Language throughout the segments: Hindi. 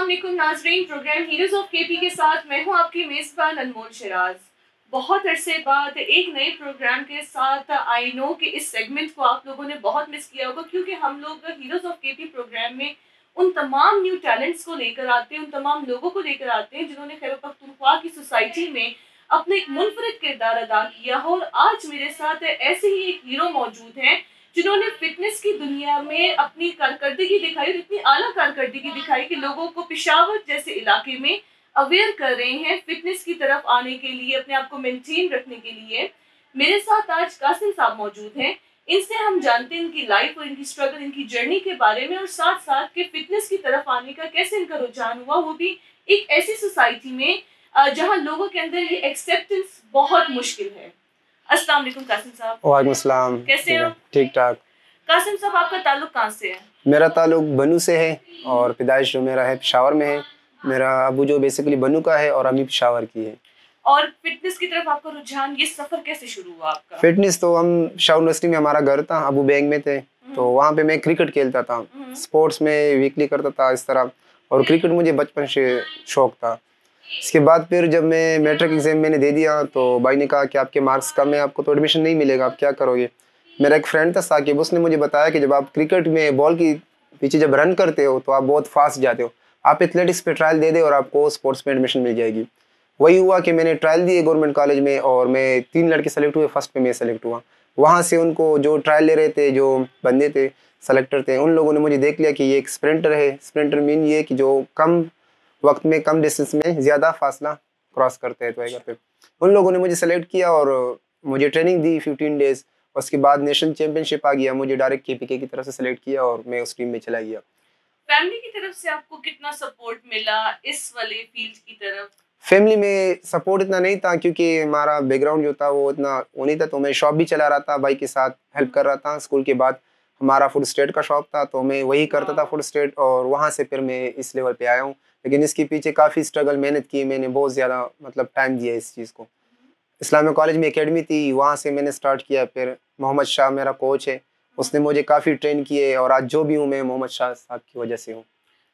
वालेकुम नाज़रीन, प्रोग्राम हीरोज़ ऑफ केपी के साथ मैं हूं आपकी मेज़बान अनमोल शिराज। बहुत अरसे बाद एक नए प्रोग्राम के साथ आई नो कि इस सेगमेंट को आप लोगों ने बहुत मिस किया होगा, क्योंकि हम लोग हीरोज़ ऑफ केपी प्रोग्राम में उन तमाम न्यू टैलेंट्स को लेकर आते हैं, उन तमाम लोगों को लेकर आते हैं जिन्होंने खैबर पख्तूनख्वा की सोसाइटी में अपना एक मुनफरिद किरदार अदा किया हो। और आज मेरे साथ ऐसे ही एक हीरो मौजूद हैं जिन्होंने फ़िटनेस की दुनिया में अपनी कारकर्दगी दिखाई और इतनी आला कारकर्दगी दिखाई कि लोगों को पेशावर जैसे इलाके में अवेयर कर रहे हैं फ़िटनेस की तरफ आने के लिए, अपने आप को मेंटेन रखने के लिए। मेरे साथ आज कासिम साहब मौजूद हैं। इनसे हम जानते हैं इनकी लाइफ और इनकी स्ट्रगल, इनकी जर्नी के बारे में, और साथ-साथ के फ़िटनेस की तरफ आने का कैसे इनका रुझान हुआ, वो भी एक ऐसी सोसाइटी में जहाँ लोगों के अंदर ये एक्सेप्टेंस बहुत मुश्किल है। अस्सलाम वालेकुम कासिम साहब। वालेकुम अस्सलाम। कैसे हो? ठीक ठाक। कासिम साहब, आपका ताल्लुक कहाँ से है? मेरा ताल्लुक बनू से है और पैदाइश जो मेरा है पेशावर में है। मेरा अबू जो बेसिकली बनू का है और अम्मी पेशावर की है। और फिटनेस की तरफ आपका रुझान, ये सफर कैसे शुरू हुआ आपका? फिटनेस तो हम पेशावर यूनिवर्सिटी में हमारा घर था, अबू बैंक में थे, तो वहाँ पे मैं क्रिकेट खेलता था, स्पोर्ट्स में वीकली करता था इस तरह, और क्रिकेट मुझे बचपन से शौक था। इसके बाद फिर जब मैं मैट्रिक एग्जाम मैंने दे दिया तो भाई ने कहा कि आपके मार्क्स कम है, आपको तो एडमिशन नहीं मिलेगा, आप क्या करोगे। मेरा एक फ्रेंड था साकिब, उसने मुझे बताया कि जब आप क्रिकेट में बॉल की पीछे जब रन करते हो तो आप बहुत फास्ट जाते हो, आप एथलेटिक्स पे ट्रायल दे दे और आपको स्पोर्ट्स में एडमिशन मिल जाएगी। वही हुआ कि मैंने ट्रायल दिए गवर्नमेंट कॉलेज में और मैं 3 लड़के सेलेक्ट हुए, फर्स्ट पे मैं सेलेक्ट हुआ। वहाँ से उनको जो ट्रायल ले रहे थे, जो बंदे थे सेलेक्टर थे, उन लोगों ने मुझे देख लिया कि ये एक स्प्रिंटर है। स्प्रिंटर मीन ये कि जो कम वक्त में कम डिस्टेंस में ज़्यादा फासला क्रॉस करते हैं, तो करते हैं। उन लोगों ने मुझे सेलेक्ट किया और मुझे ट्रेनिंग दी 15 डेज़। उसके बाद नेशनल चैंपियनशिप आ गया, मुझे डायरेक्ट केपीके की तरफ से सेलेक्ट किया और मैं उस टीम में चला गया। फैमिली की तरफ से आपको कितना सपोर्ट मिला इस वाले फील्ड की तरफ? फैमिली में सपोर्ट इतना नहीं था क्योंकि हमारा बैकग्राउंड जो था वो इतना वो नहीं था, तो मैं शॉप भी चला रहा था, भाई के साथ हेल्प कर रहा था। स्कूल के बाद हमारा फूड स्टेट का शॉप था, तो मैं वही करता था फूड स्टेट, और वहाँ से फिर मैं इस लेवल पे आया हूँ। लेकिन इसके पीछे काफ़ी स्ट्रगल मेहनत की, मैंने बहुत ज़्यादा मतलब टाइम दिया इस चीज़ को। इस्लामिक कॉलेज में एकेडमी थी, वहाँ से मैंने स्टार्ट किया। फिर मोहम्मद शाह मेरा कोच है, उसने मुझे काफ़ी ट्रेन किए, और आज जो भी हूँ मैं मोहम्मद शाह साहब की वजह से हूँ।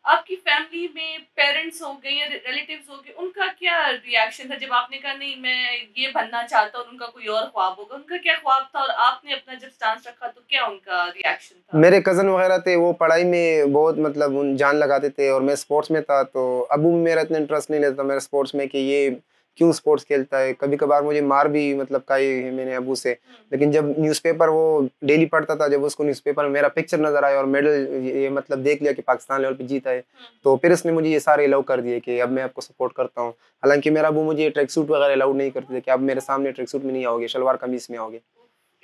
आपकी फैमिली में पेरेंट्स हो गए या रिलेटिव्स हो गए, उनका क्या रिएक्शन था जब आपने कहा नहीं मैं ये बनना चाहता हूँ, उनका कोई और ख्वाब होगा, उनका क्या ख्वाब था और आपने अपना जब स्टांस रखा तो क्या उनका रिएक्शन था? मेरे कज़न वगैरह थे, वो पढ़ाई में बहुत मतलब उन जान लगाते थे, और मैं स्पोर्ट्स में था, तो अबू भी मेरा इतना इंटरेस्ट नहीं लेता मेरे स्पोर्ट्स में कि ये क्यों स्पोर्ट्स खेलता है। कभी कभार मुझे मार भी मतलब खाई है मैंने अबू से। लेकिन जब न्यूज़पेपर वो डेली पढ़ता था, जब उसको न्यूज़पेपर में मेरा पिक्चर नजर आया और मेडल ये मतलब देख लिया कि पाकिस्तान लेवल पे जीता है, तो फिर उसने मुझे ये सारे अलाउ कर दिए कि अब मैं आपको सपोर्ट करता हूँ। हालांकि मेरा अबू मुझे ट्रैक सूट वगैरह अलाउड नहीं करते थे कि आप मेरे सामने ट्रैक सूट में नहीं आओगे, शलवार कमीज में आओगे।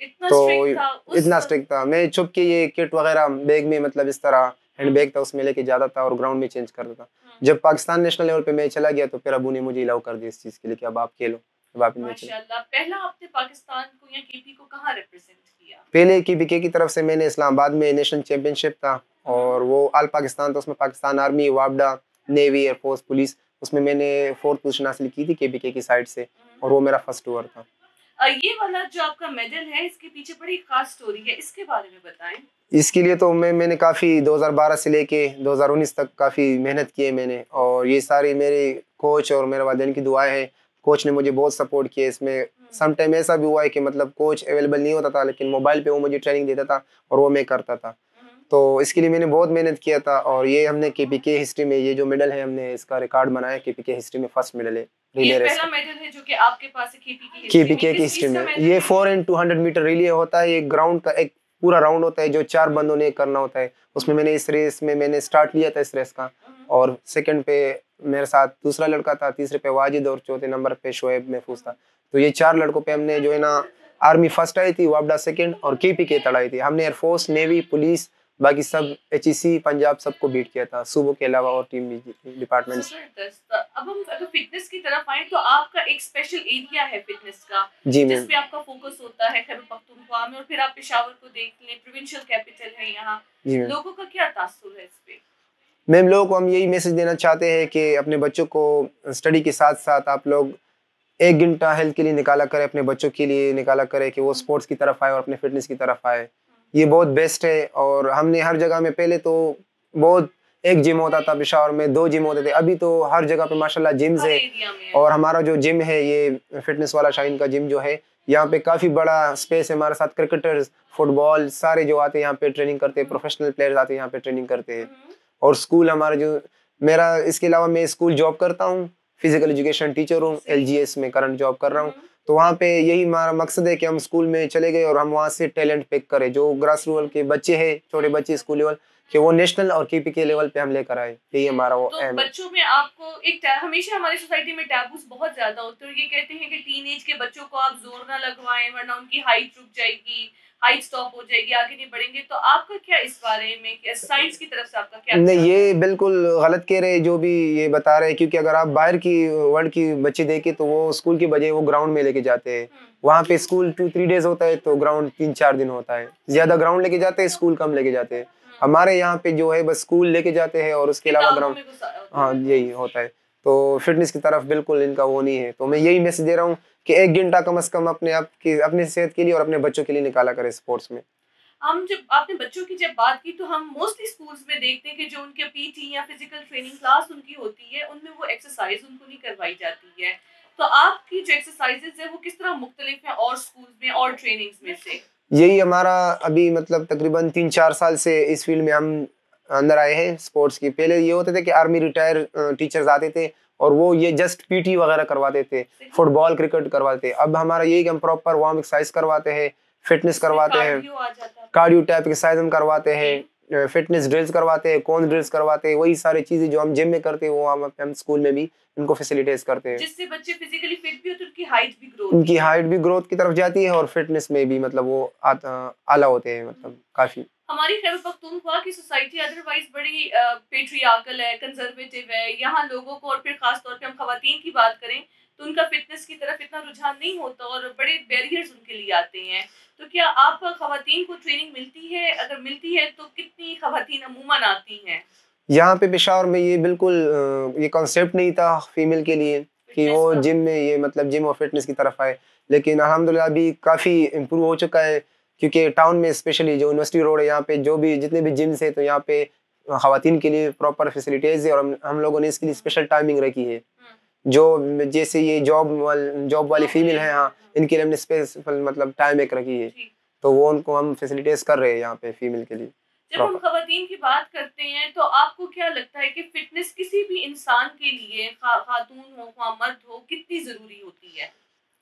इतना तो स्ट्रिक्ट था इतना स्ट्रिक्ट था। मैं छुप के ये किट वगैरह बैग में मतलब इस तरह हैंड बैग था उसमें लेके जाता था और ग्राउंड में चेंज करता था। जब पाकिस्तान नेशनल लेवल पे मैं चला गया तो फिर अबू ने मुझे अलाउ कर दिया इस चीज़ के लिए कि अब आप खेलो, अब आप इनमें चलो। माशाल्लाह। पहला आपने पाकिस्तान को या केपी को कहाँ रिप्रेजेंट किया? पहले केपीके की तरफ से मैंने इस्लामाबाद में नेशनल चैंपियनशिप था, और वो ऑल पाकिस्तान था, उसमें पाकिस्तान आर्मी, वापडा, नेवी, एयरफोर्स, पुलिस, उसमें मैंने 4th पोजीशन हासिल की थी केपीके की साइड से, और वो मेरा फर्स्ट ओवर था। ये वाला जो आपका मेडल है, इसके पीछे बड़ी खास स्टोरी है, इसके बारे में बताएं। इसके लिए तो मैंने काफ़ी 2012 से लेके 2019 तक काफ़ी मेहनत की है मैंने, और ये सारी मेरे कोच और मेरे वालिदैन की दुआएं हैं। कोच ने मुझे बहुत सपोर्ट किया इसमें। सम टाइम ऐसा भी हुआ है कि मतलब कोच अवेलेबल नहीं होता था, लेकिन मोबाइल पे वो मुझे ट्रेनिंग देता था और वो मैं करता था। तो इसके लिए मैंने बहुत मेहनत किया था, और ये हमने केपीके हिस्ट्री में ये जो मेडल है हमने इसका रिकॉर्ड बनाया। केपीके हिस्ट्री में फर्स्ट मेडल है ये रिले रेस पहला का। मेडल है जो कि आपके पास है केपीके की हिस्ट्री में ये 4x200 मीटर रिले होता है। ये ग्राउंड का एक पूरा राउंड होता है जो 4 बंदों ने करना होता है। उसमें मैंने इस रेस में मैंने स्टार्ट लिया था इस रेस का, और सेकंड पे मेरे साथ दूसरा लड़का था, तीसरे पे वाजिद और चौथे नंबर पे शोएब महफूज था। तो ये 4 लड़कों पे हमने जो है ना, आर्मी फर्स्ट आई थी, वापडा सेकंड, और केपीके थर्ड आई थी। हमने एयरफोर्स, नेवी, पुलिस, बाकी सब एचईसी, पंजाब सबको बीट किया था, सूबों के अलावा और टीम डिपार्टमेंट्स। अब हम अगर फिटनेस की तरफ आए तो आपका एक स्पेशल एरिया है फिटनेस का जी मैम। जिसपे आपका फोकस होता है खैबर पख्तूनख्वा में, और फिर आप पेशावर को देख लें, प्रोविंशियल कैपिटल है यहाँ, लोगों का क्या तासुर है इस पे? मैम, लोगों को हम यही मैसेज देना चाहते हैं कि अपने बच्चों को स्टडी के साथ साथ आप लोग 1 घंटा हेल्थ के लिए निकाला करें, अपने बच्चों के लिए निकाला करें कि वो स्पोर्ट्स की तरफ आए और अपने फिटनेस की तरफ आए। ये बहुत बेस्ट है, और हमने हर जगह में पहले तो बहुत एक जिम होता था पेशावर में, 2 जिम होते थे। अभी तो हर जगह पे माशाल्लाह जिम्स हर है। एरिया में है। और हमारा जो जिम है ये फिटनेस वाला शाहीन का जिम जो है, यहाँ पे काफी बड़ा स्पेस है। हमारे साथ क्रिकेटर्स, फुटबॉल सारे जो आते हैं यहाँ पे ट्रेनिंग करते हैं, प्रोफेशनल प्लेयर्स आते हैं यहाँ पे ट्रेनिंग करते हैं। हम्म। और स्कूल हमारा जो मेरा इसके अलावा मैं स्कूल जॉब करता हूँ, फिजिकल एजुकेशन टीचर हूँ, सही। LGS में करंट जॉब कर रहा हूँ। हम्म। तो वहाँ पे यही हमारा मकसद है कि हम स्कूल में चले गए और हम वहाँ से टैलेंट पिक करें, जो ग्रास रूरल के बच्चे हैं, छोटे बच्चे स्कूल लेवल कि वो नेशनल और KP के लेवल पे हम लेकर आए। यही हमारा वो तो एम है। बच्चों में आपको एक हमेशा हमारी सोसाइटी में टैबूज बहुत ज्यादा होते हैं और ये कहते हैं कि टीनेज के बच्चों को आप जोर ना लगवाएं वरना उनकी हाइट रुक जाएगी, हाइट स्टॉप हो जाएगी, आगे नहीं बढ़ेंगे। तो आपका क्या इस बारे में, क्या साइंस की तरफ से आपका क्या नहीं, ख्याल है? ये बिल्कुल गलत कह रहे हैं जो भी ये बता रहे हैं, क्योंकि अगर आप बाहर की वर्ल्ड की बच्चे देखें तो वो स्कूल के बजाय वो ग्राउंड में लेके जाते हैं। वहाँ पे स्कूल 2-3 डेज होता है तो ग्राउंड 3-4 दिन होता है। ज्यादा ग्राउंड लेके जाते हैं, स्कूल कम लेके जाते हैं। हमारे यहाँ पे जो है बस स्कूल लेके जाते हैं और उसके अलावा किताबों ग्राउंड, में गुस्सा होता हाँ है। यही होता है। तो फिटनेस की तरफ बिल्कुल इनका वो नहीं है। तो मैं यही मैसेज दे रहा हूँ कि 1 घंटा कम से कम अपने आप की, अपनी सेहत के लिए और अपने बच्चों के लिए निकाला करें स्पोर्ट्स में। हम जब आपने बच्चों की जब बात की तो हम मोस्टली स्कूल्स में देखते हैं कि जो उनके पीटी या फिजिकल ट्रेनिंग क्लास उनकी होती है उनमें वो एक्सरसाइज उनको नहीं करवाई जाती है। तो आपकी जो एक्सरसाइजेज है वो किस तरह मुख्तलिफ है और स्कूल्स में और ट्रेनिंग्स में से? यही हमारा अभी मतलब तकरीबन 3-4 साल से इस फील्ड में हम अंदर आए हैं स्पोर्ट्स की। पहले ये होते थे कि आर्मी रिटायर टीचर्स आते थे और वो ये जस्ट PT वगैरह करवाते थे, फुटबॉल क्रिकेट करवाते थे। अब हमारा यही कि हम प्रॉपर वार्म एक्सरसाइज करवाते हैं, फिटनेस करवाते हैं, कार्डियो आ जाता है। कार्डियो टाइप एक्सरसाइज हम करवाते हैं, फिटनेस ड्रिल्स करवाते हैं, कौन ड्रिल्स करवाते हैं। वही सारी चीजें जो हम जिम में करते हैं वो हम स्कूल में भी इनको फैसिलिटेट करते हैं। जिससे बच्चे फिजिकली फिट भी होते हैं, उनकी हाइट भी ग्रो उनकी होती है। हाइट भी ग्रोथ की तरफ जाती है और फिटनेस में भी मतलब वो आला होते हैं, मतलब काफी। हमारी खैबर पख्तूनख्वा की सोसाइटी अदरवाइज बड़ी पेट्रियार्कल है, कंजर्वेटिव है। यहाँ लोगों को, और फिर खास तौर पे हम खवातीन की बात करें तो उनका फिटनेस की तरफ इतना रुझान नहीं होता और बड़े बैरियर्स उनके लिए आते हैं। तो क्या आप खवातीन को ट्रेनिंग मिलती है? अगर मिलती है तो कितनी खवातीन अमूमन आती हैं? यहाँ पे पेशावर में ये बिल्कुल ये कॉन्सेप्ट नहीं था फीमेल के लिए कि फिटनेस वो का? जिम में ये मतलब जिम और फिटनेस की तरफ आए। लेकिन अल्हम्दुलिल्लाह अभी काफ़ी इम्प्रूव हो चुका है, क्योंकि टाउन में स्पेशली जो यूनिवर्सिटी रोड है यहाँ पे जो भी जितने भी जिम्स हैं तो यहाँ पे खवातीन के लिए प्रॉपर फैसिलिटीज़ है और हम लोगों ने इसके लिए स्पेशल टाइमिंग रखी है। जो जैसे ये जॉब वाली फीमेल है, हाँ इनके लिए हमने स्पेशल मतलब टाइम एक रखी है। ठीक। तो वो उनको हम फैसिलिटेट कर रहे हैं यहाँ पे फीमेल के लिए जब हम प्रॉपर। खवातीन की बात करते हैं तो आपको क्या लगता है कि फिटनेस किसी भी इंसान के लिए, खातून हो ख्वाह मर्द हो, कितनी जरूरी होती है?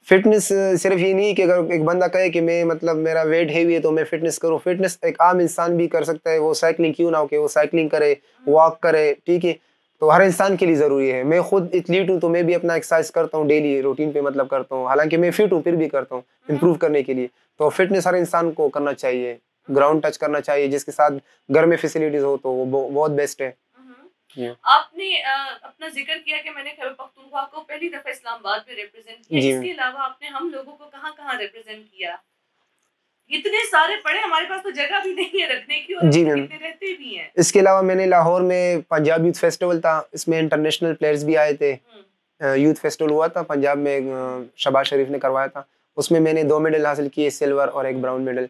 फिटनेस सिर्फ ये नहीं कि अगर एक बंदा कहे कि मैं मतलब मेरा वेट हेवी है तो मैं फिटनेस करूं। फिटनेस एक आम इंसान भी कर सकता है। वो साइकिलिंग क्यों ना हो कि वो साइकिलिंग करे, वॉक करे, ठीक है। तो हर इंसान के लिए ज़रूरी है। मैं खुद एथलीट हूँ तो मैं भी अपना एक्सरसाइज करता हूँ डेली रूटीन पे मतलब करता हूँ। हालांकि मैं फिट हूँ फिर भी करता हूँ इम्प्रूव करने के लिए। तो फिटनेस हर इंसान को करना चाहिए, ग्राउंड टच करना चाहिए, जिसके साथ घर में फैसिलिटीज हो तो वो बहुत बेस्ट है। जी आपने अपना जिक्र किया कि मैंने खैबर पख्तूनख्वा को पहली दफा इस्लामाबाद में रिप्रेजेंट किया। जी इसके अलावा आपने हम लोगों को कहाँ-कहाँ रिप्रेजेंट किया? इतने सारे पड़े, हमारे पास तो जगह भी नहीं है रखने की और जी हम मैम। कितने रहते भी हैं। इसके अलावा मैंने लाहौर में पंजाब यूथ फेस्टिवल था, इसमें इंटरनेशनल प्लेयर्स भी आए थे। यूथ फेस्टिवल हुआ था पंजाब में, शहबाज शरीफ ने करवाया था। उसमें मैंने 2 मेडल हासिल किए, सिल्वर और 1 ब्राउन मेडल।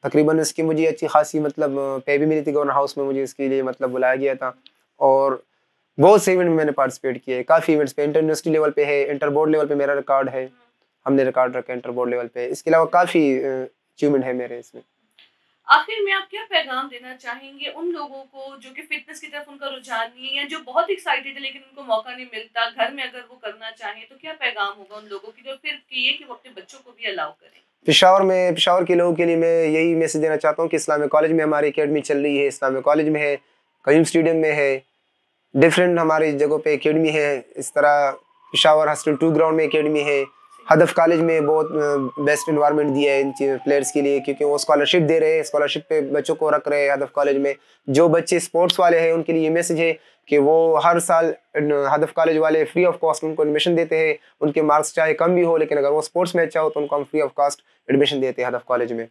तकरीबन इसकी मुझे अच्छी खासी मतलब पे भी मिली थी। गवर्नर हाउस में मुझे इसके लिए मतलब बुलाया गया था और बहुत से इवेंट में मैंने पार्टिसिपेट किया है। काफ़ी इवेंट्स पे, इंटर यूनिवर्सिटी लेवल पे है, इंटर बोर्ड लेवल पे मेरा रिकॉर्ड है। हमने रिकॉर्ड रखा है इंटर बोर्ड लेवल पे। इसके अलावा काफ़ी अचीवमेंट है मेरे इसमें। आखिर में आप क्या पैगाम देना चाहेंगे उन लोगों को जो कि फिटनेस की तरफ उनका रुझान नहीं है या जो बहुत एक्साइटेड है लेकिन उनको मौका नहीं मिलता, घर में अगर वो करना चाहें तो क्या पैगाम होगा उन लोगों की जो फिर ये कि वो अपने बच्चों को भी अलाउ करें? पेशावर के लोगों के लिए मैं यही मैसेज देना चाहता हूँ कि इस्लामिक कॉलेज में हमारी एकेडमी चल रही है। इस्लामिक कॉलेज में है, कयूम स्टेडियम में है, डिफरेंट हमारी जगहों पे एकेडमी है। इस तरह पेशावर हॉस्टल 2 ग्राउंड में एकेडमी है। हदफ कॉलेज में बहुत बेस्ट इन्वायरमेंट दिया है इन प्लेयर्स के लिए, क्योंकि वो स्कॉलरशिप दे रहे हैं, स्कॉलरशिप पे बच्चों को रख रहे हैं हदफ कॉलेज में। जो बच्चे स्पोर्ट्स वाले हैं उनके लिए ये मैसेज है कि वो हर साल हदफ कॉलेज वाले फ्री ऑफ कॉस्ट उनको एडमिशन देते हैं। उनके मार्क्स चाहे कम भी हो लेकिन अगर वो स्पोर्ट्स में अच्छा हो तो उनको हम फ्री ऑफ कॉस्ट एडमिशन देते हैं हदफ कॉलेज में।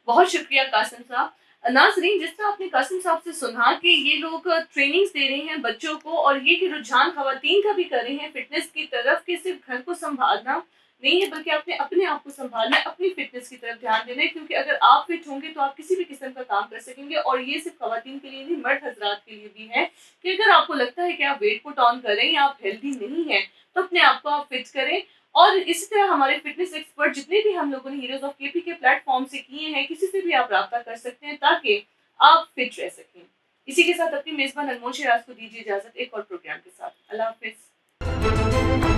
बहुत शुक्रिया कासिम साहब। नाज़रीन, जिस तरह आपने कासिम साहब से सुना कि ये लोग ट्रेनिंग्स दे रहे हैं बच्चों को और ये कि रुझान खवातीन का भी कर रहे हैं फिटनेस की तरफ कि सिर्फ घर को संभालना नहीं है, बल्कि आपने अपने आप को संभालना है, अपनी फिटनेस की तरफ ध्यान देना है, क्योंकि अगर आप फिट होंगे तो आप किसी भी किस्म का काम कर सकेंगे। और ये सिर्फ खवातीन के लिए नहीं, मर्द हजरात के लिए भी है कि अगर आपको लगता है कि आप वेट पुट ऑन कर रहे हैं या आप हेल्दी नहीं हैं, तो अपने आप को आप फिट करें। और इसी तरह हमारे फिटनेस एक्सपर्ट जितने भी हम लोगों ने हीरोज ऑफ केपी के प्लेटफॉर्म से किए हैं, किसी से भी आप रब्ता कर सकते हैं ताकि आप फिट रह सकें। इसी के साथ अपनी मेजबान अनमोल शिराज को दीजिए इजाजत एक और प्रोग्राम के साथ। अल्लाह हाफिज।